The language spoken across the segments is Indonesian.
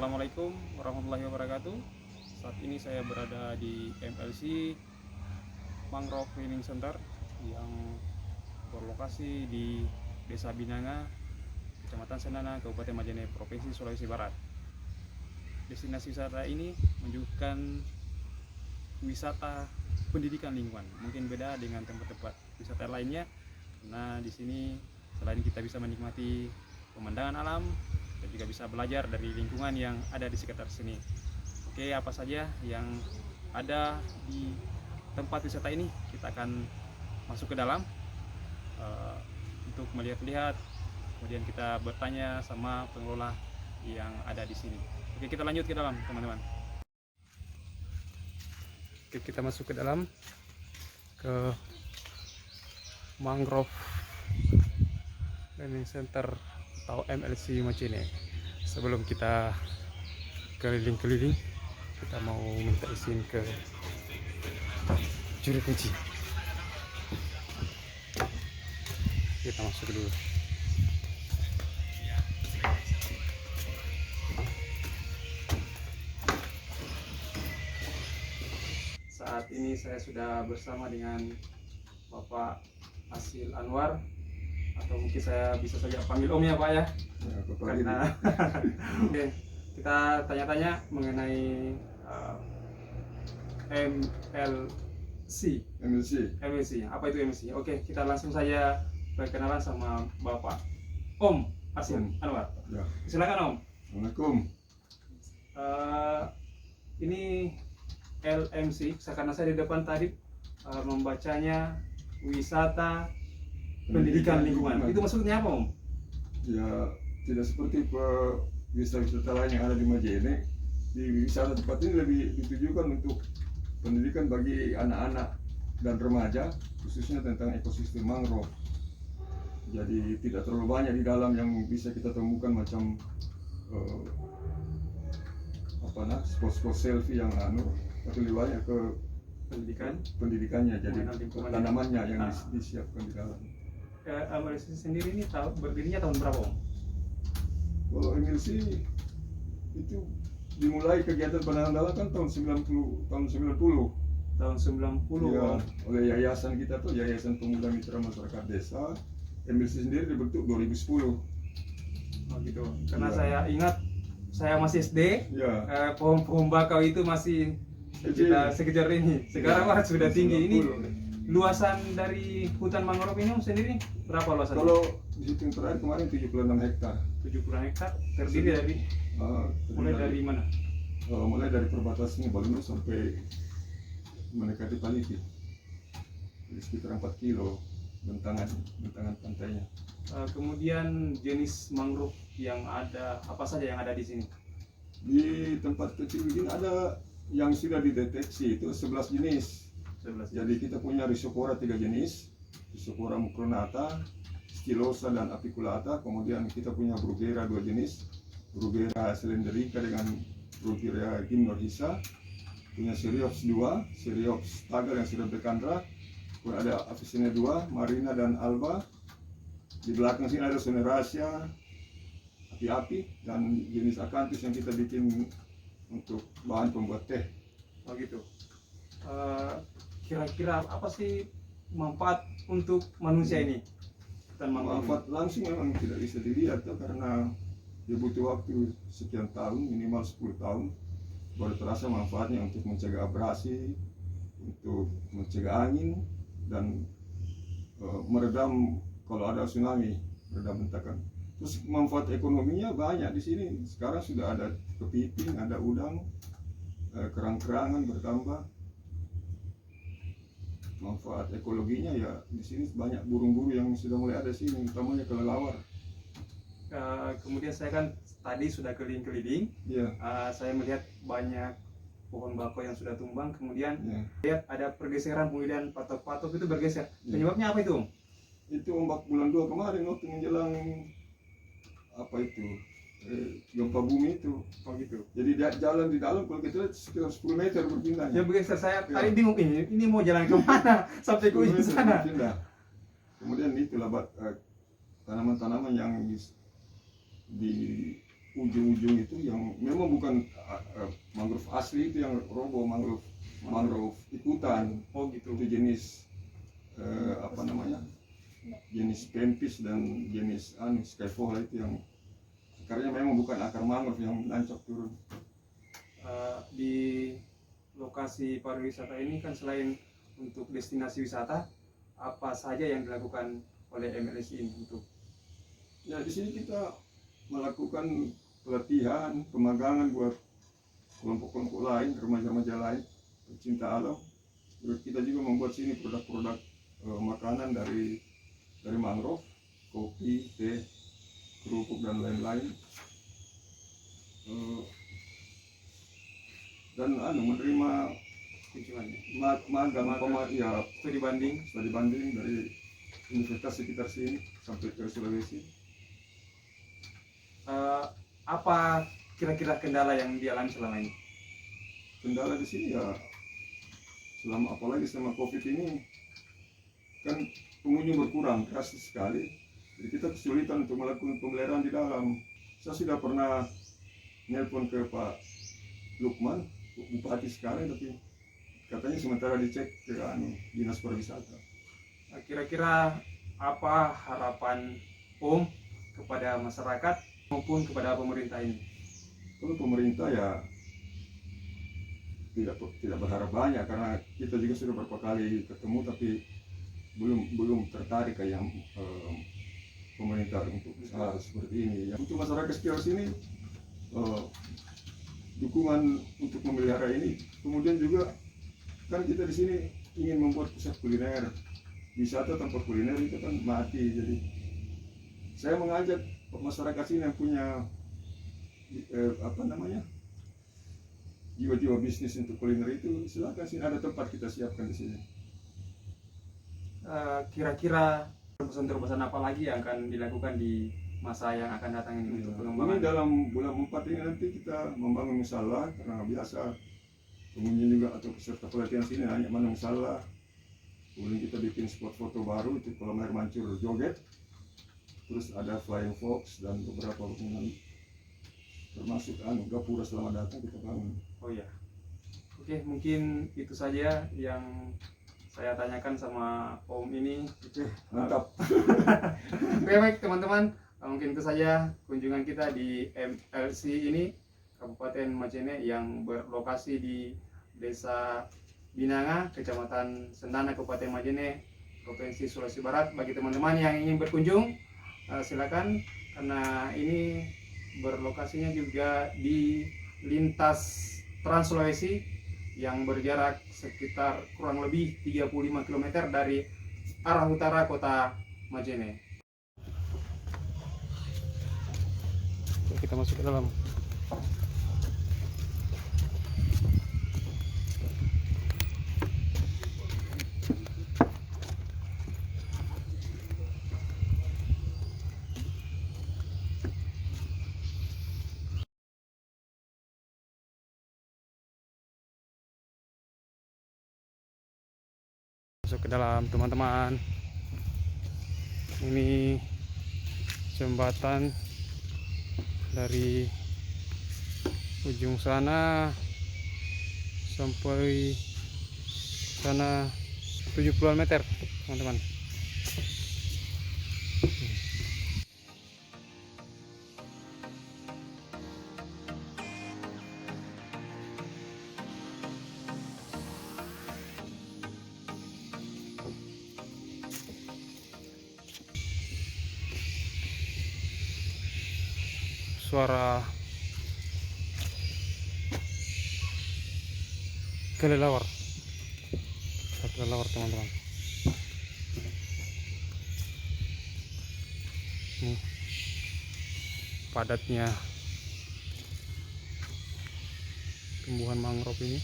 Assalamualaikum warahmatullahi wabarakatuh. Saat ini saya berada di MLC Mangrove Cleaning Center yang berlokasi di Desa Binanga, Kecamatan Senana, Kabupaten Majene, Provinsi Sulawesi Barat. Destinasi wisata ini menunjukkan wisata pendidikan lingkungan. Mungkin beda dengan tempat-tempat wisata lainnya. Nah, di sini selain kita bisa menikmati pemandangan alam, dan juga bisa belajar dari lingkungan yang ada di sekitar sini. Oke, apa saja yang ada di tempat wisata ini, kita akan masuk ke dalam untuk melihat-lihat, kemudian kita bertanya sama pengelola yang ada di sini. Oke, kita lanjut ke dalam, teman-teman. Oke, kita masuk ke dalam, ke Mangrove Learning Center atau MLC Majene. Sebelum kita keliling-keliling, kita mau minta izin ke juru kunci. Kita masuk dulu. Saat ini saya sudah bersama dengan Bapak Hasil Anwar, atau mungkin saya bisa saja panggil Om ya Pak ya, karena oke, kita tanya-tanya mengenai MLC. Apa itu MLC? Oke, kita langsung saja perkenalan sama Bapak Om Hasil Anwar. Ya. Silakan Om. Assalamualaikum. Ini LMC, karena saya di depan tadi membacanya wisata pendidikan lingkungan. Itu maksudnya apa Om? Ya, tidak seperti wisata lain yang ada di Majene. Di wisata tempat ini lebih ditujukan untuk pendidikan bagi anak-anak dan remaja, khususnya tentang ekosistem mangrove. Jadi tidak terlalu banyak di dalam yang bisa kita temukan macam spot-spot selfie yang tapi lebih banyak ke pendidikannya, jadi tanamannya yang disiapkan di dalam. MLC sendiri ini berdirinya tahun berapa Om? Kalau MLC itu dimulai kegiatan penanaman kan tahun 90. Tahun 90 ya, oleh yayasan kita tuh, Yayasan Pemuda Mitra Masyarakat Desa. MLC sendiri dibentuk 2010. Oh gitu. Karena ya. Saya ingat saya masih SD, ya. Pohon-pohon bakau itu masih sekejar ini. Sekarang ya, sudah tinggi. 90. Ini luasan dari hutan mangrove ini sendiri berapa luasan? Kalau dihitung terakhir kemarin 76 hektar. 76 hektar terdiri dari mulai dari mana? Mulai dari perbatasan Balundu sampai mendekati Paliti. Jadi sekitar 4 kilo bentangan pantainya. Kemudian jenis mangrove yang ada, apa saja yang ada di sini? Di tempat kecil ini ada yang sudah dideteksi itu 11 jenis. Jadi kita punya Rhizopora 3 jenis, Rhizopora mucronata, Stylosa dan apiculata. Kemudian kita punya Bruguera 2 jenis, Bruguera cylindrica dengan Bruguera gymnorrhiza. Punya Cereops 2, Cereops tagar yang sudah berkandra. Kemudian ada Avicennia 2, Marina dan Alba. Di belakang sini ada Soneraceae, api-api, dan jenis akanthus yang kita bikin untuk bahan pembuat teh. Oh gitu. Kira-kira apa sih manfaat untuk manusia ini? Manfaat langsung memang tidak bisa dilihat tuh, karena dia butuh waktu sekian tahun, minimal 10 tahun baru terasa manfaatnya untuk mencegah abrasi, untuk mencegah angin, dan meredam kalau ada tsunami, meredam bentakan. Terus manfaat ekonominya banyak di sini. Sekarang sudah ada kepiting, ada udang, kerang-kerangan bertambah. Manfaat ekologinya ya di sini banyak burung-burung yang sudah mulai ada sini, utamanya kelelawar. Kemudian saya kan tadi sudah keliling-keliling, saya melihat banyak pohon bakau yang sudah tumbang, kemudian lihat ada pergeseran, kemudian patok-patok itu bergeser. Penyebabnya apa itu Om? Itu ombak bulan 2 kemarin waktu menjelang gempa bumi itu. Oh gitu. Jadi jalan di dalam kalau kita lihat sekitar 10 meter berpindahnya. Ya bergeser, saya tadi bingung ini mau jalan kemana sampai ke ujung sana. Berpindah. Kemudian itulah tanaman-tanaman yang ujung-ujung itu yang memang bukan mangrove asli, itu yang roboh, mangrove ikutan. Oh gitu. Itu jenis apa namanya, jenis pempis dan jenis skyfola itu yang akarnya memang bukan akar mangrove yang nancap turun. Di lokasi pariwisata ini kan selain untuk destinasi wisata, apa saja yang dilakukan oleh MLSI ini untuk? Ya di sini kita melakukan pelatihan, pemagangan buat kelompok-kelompok lain, remaja-remaja lain pecinta alam. Terus kita juga membuat sini produk-produk makanan dari mangrove, kopi, teh, kerupuk dan lain-lain. Dan menerima Kunjungannya. magang, ya Studi banding. studi banding dari universitas sekitar sini sampai ke Sulawesi. Apa kira-kira kendala yang dialami selama ini? Kendala di sini ya apalagi selama COVID ini kan pengunjung berkurang drastis sekali. Jadi kita kesulitan untuk melakukan pemeliharaan di dalam. Saya sudah pernah nelpon ke Pak Lukman, Bupati sekarang, tapi katanya sementara dicek ke Dinas Pariwisata. Kira-kira apa harapan Om kepada masyarakat maupun kepada pemerintah ini? Kalau pemerintah ya tidak berharap banyak, karena kita juga sudah beberapa kali ketemu tapi belum tertarik kayak pemerintah untuk hal seperti ini. Ya, untuk masyarakat sekitar sini dukungan untuk memelihara ini. Kemudian juga kan kita di sini ingin membuat pusat kuliner, wisata tanpa kuliner itu kan mati. Jadi saya mengajak masyarakat sini yang punya jiwa-jiwa bisnis untuk kuliner itu, silakan sini, ada tempat kita siapkan di sini. Kira-kira terobosan-terobosan apa lagi yang akan dilakukan di masa yang akan datang ini untuk pengembangan? Ini dalam bulan 4 ini nanti kita membangun musala, karena biasa pengunjung juga atau peserta pelatihan sini nanya mana musala. Kemudian kita bikin spot foto baru itu kolam air mancur joget, terus ada flying fox dan beberapa bangunan termasuk gapura selamat datang kita bangun. Oh ya, oke, mungkin itu saja yang saya tanyakan sama Om ini. Mantap. Oke, baik teman-teman, mungkin itu saja kunjungan kita di MLC ini, Kabupaten Majene yang berlokasi di Desa Binanga, Kecamatan Sendana, Kabupaten Majene, Provinsi Sulawesi Barat. Bagi teman-teman yang ingin berkunjung, silakan, karena ini berlokasinya juga di lintas Trans Sulawesi yang berjarak sekitar kurang lebih 35 km dari arah utara kota Majene. Kita masuk ke dalam. Masuk ke dalam, teman-teman. Ini jembatan dari ujung sana sampai sana 70-an meter, teman-teman. Suara kelelawar, teman-teman. Padatnya tumbuhan mangrove ini.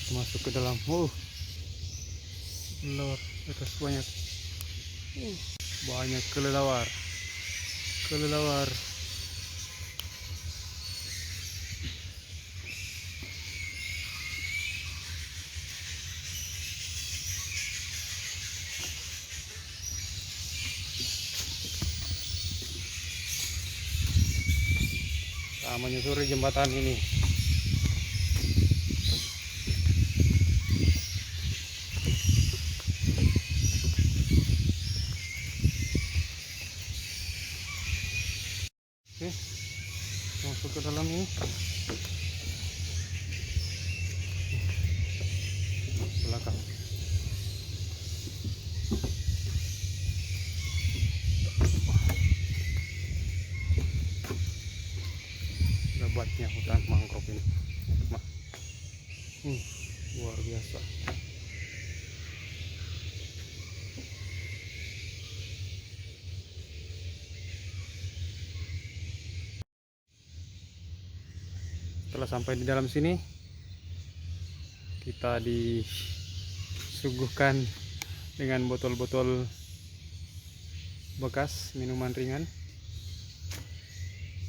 Masuk ke dalam. Kelelawar di atas banyak. Banyak kelelawar. Kelelawar. Menyusuri jembatan ini. Oke, masuk ke dalam ini. Belakang. Lebatnya hutan mangrove ini. Luar biasa. Setelah sampai di dalam sini, kita disuguhkan dengan botol-botol bekas minuman ringan.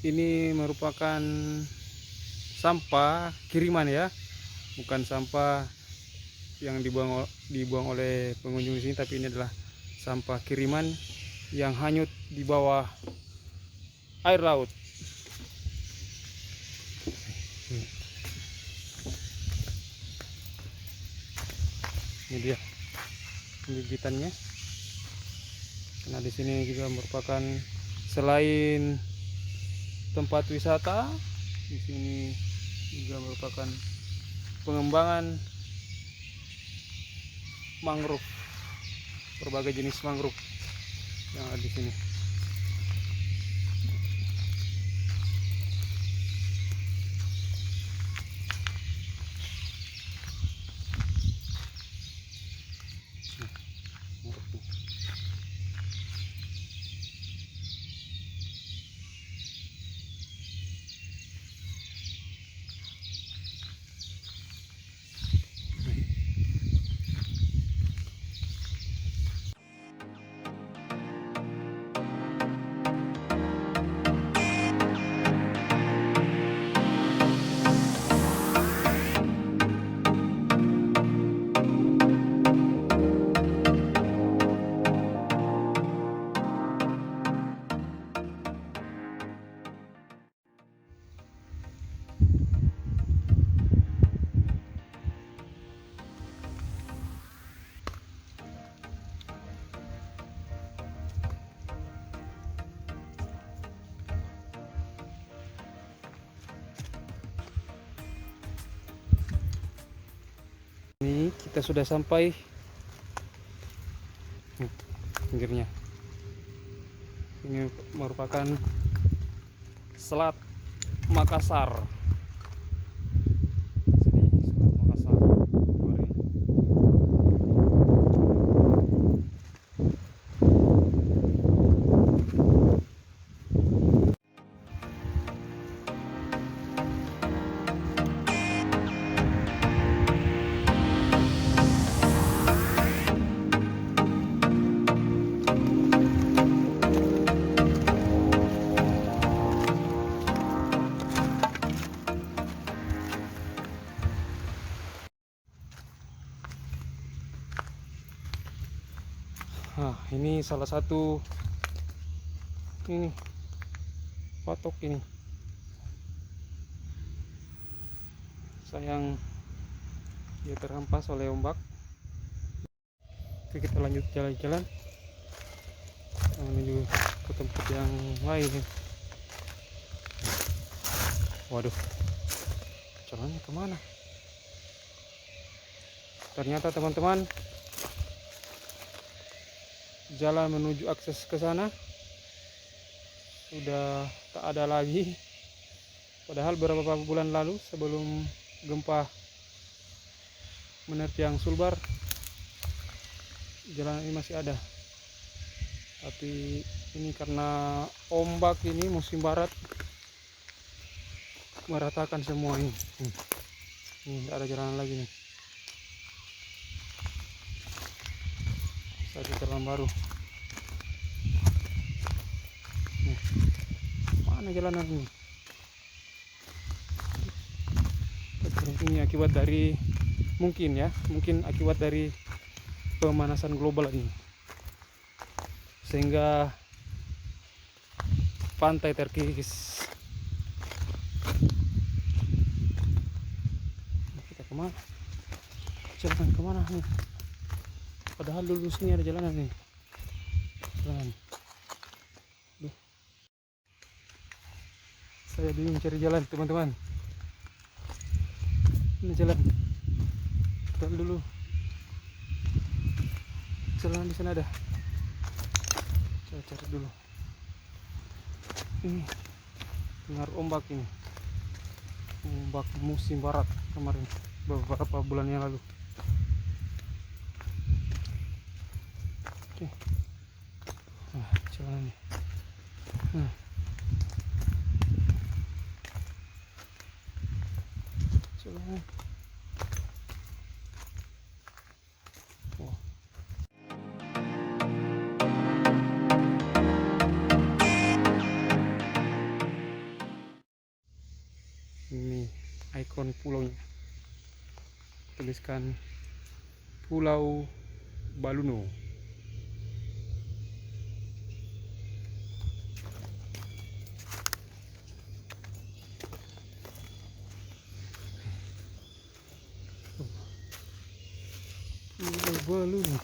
Ini merupakan sampah kiriman ya, bukan sampah yang dibuang oleh pengunjung di sini, tapi ini adalah sampah kiriman yang hanyut di bawah air laut. Ini dia pembibitannya. Karena di sini juga merupakan selain tempat wisata, di sini juga merupakan pengembangan mangrove, berbagai jenis mangrove yang ada di sini. Ini kita sudah sampai pinggirnya. Ini merupakan Selat Makassar. Sini, Selat Makassar. Mari. Nah, ini salah satu ini patok ini. Sayang dia terhempas oleh ombak. Oke, kita lanjut jalan-jalan menuju ke tempat yang lain. Waduh, jalannya kemana? Ternyata teman-teman, jalan menuju akses ke sana sudah tak ada lagi. Padahal beberapa bulan lalu sebelum gempa menerjang Sulbar, jalan ini masih ada. Tapi ini karena ombak ini musim barat meratakan semua ini. Ini tidak ada jalan lagi nih. satu jalan baru. Nih, mana jalanan ini? Ini akibat dari mungkin akibat dari pemanasan global ini, sehingga pantai terkikis. Kita kemana? Jalan kemana nih? Padahal dulu sini ada jalanan nih. Jalan. Duh. Saya bingung cari jalan, teman-teman. Ini jalan. Jalan dulu. Jalan di sana ada. Saya cari dulu. Ini dengar ombak ini. Ombak musim barat kemarin beberapa bulan yang lalu. Oke. Jalan ini. Jalan. Wow. Ini ikon pulaunya, tuliskan Pulau Baluno. Pulau Baluno.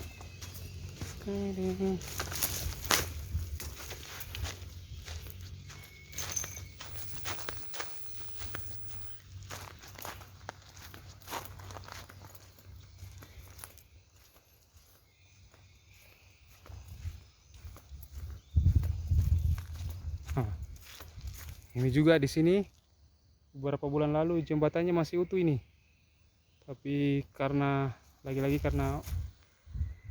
Ini juga di sini beberapa bulan lalu jembatannya masih utuh ini, tapi karena lagi-lagi karena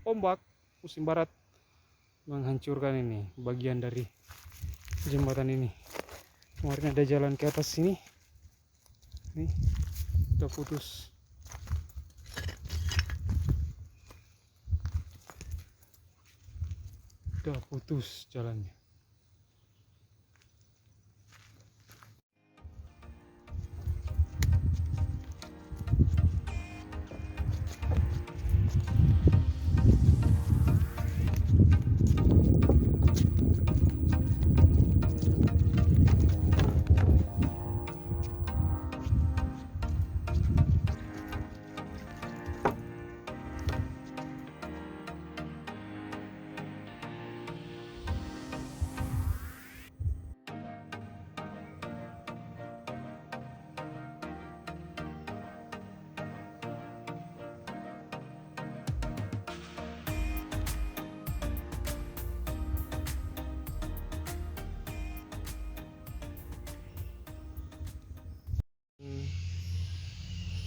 ombak musim barat menghancurkan ini bagian dari jembatan ini. Kemarin ada jalan ke atas sini, nih udah putus. Udah putus jalannya.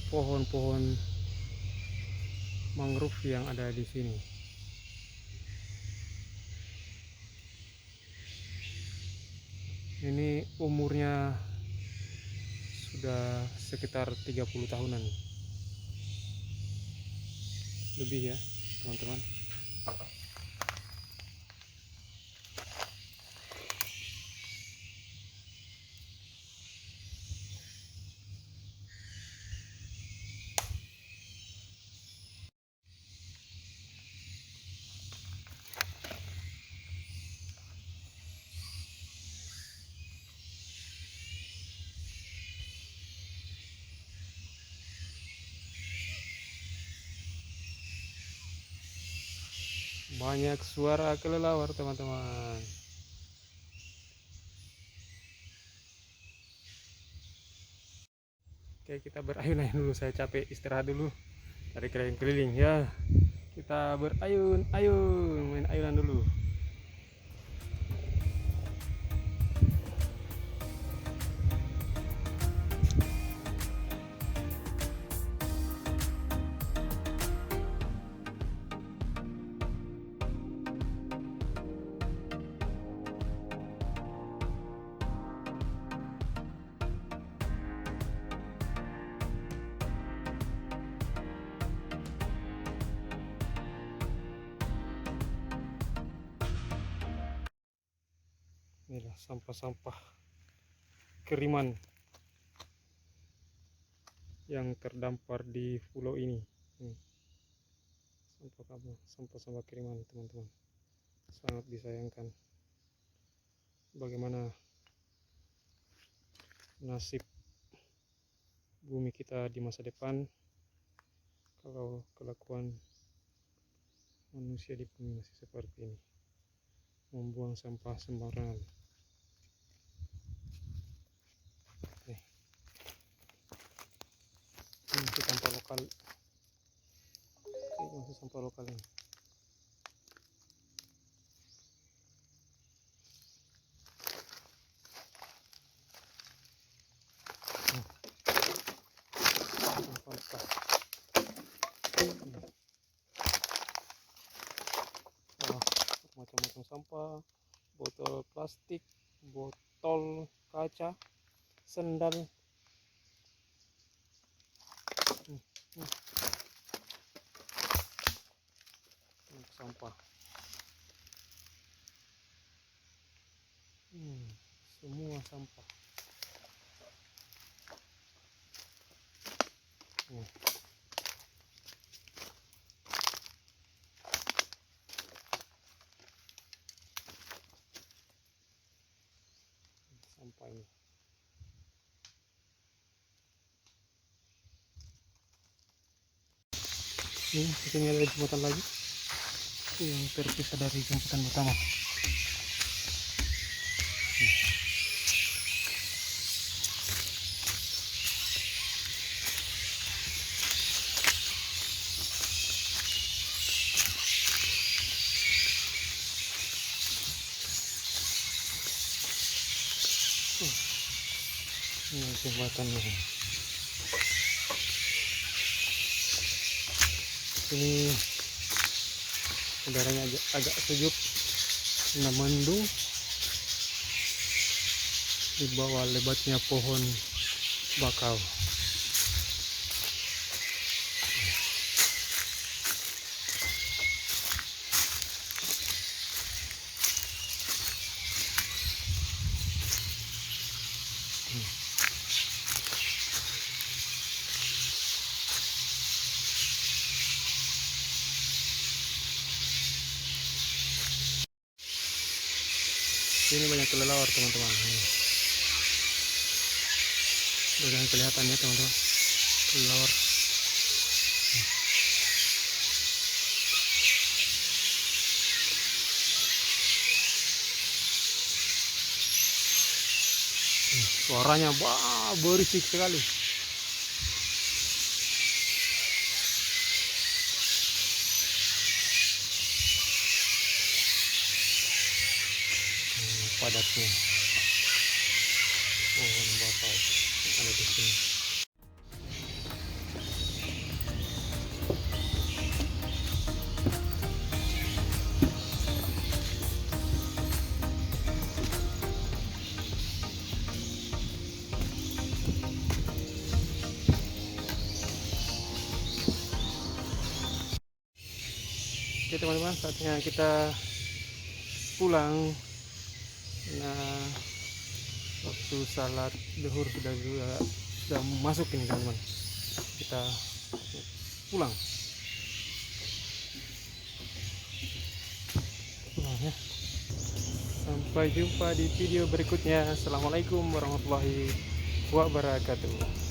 Pohon-pohon mangrove yang ada di sini. Ini umurnya sudah sekitar 30 tahunan lebih ya, teman-teman. Banyak suara kelelawar, teman-teman. Oke, kita berayun-ayun dulu. Saya capek, istirahat dulu dari keliling-keliling ya. Kita berayun-ayun, main ayunan dulu. Inilah sampah-sampah kiriman yang terdampar di pulau ini. Sampah-sampah kiriman, teman-teman. Sangat disayangkan. Bagaimana nasib bumi kita di masa depan kalau kelakuan manusia di bumi masih seperti ini, membuang sampah sembarangan. Ini masih sampah lokal. Ini masih sampah lokal ini. Sampah lokal. Macam-macam sampah, botol plastik, botol kaca, sendal. Sampah. Semua sampah. Sampah ini. Ini di sini ada jembatan lagi yang terpisah dari jembatan pertama. Ini jembatannya. Ini udaranya agak sejuk, mendung di bawah lebatnya pohon bakau. Ini banyak kelelawar, teman-teman. Udah kelihatan ya, teman-teman, kelelawar. Suaranya berisik sekali. Padatnya pohon bakau ada di sini. Oke teman-teman, saatnya kita pulang. Nah, waktu salat zuhur sudah masuk ini, teman-teman. Kita pulang ya. Sampai jumpa di video berikutnya. Assalamualaikum warahmatullahi wabarakatuh.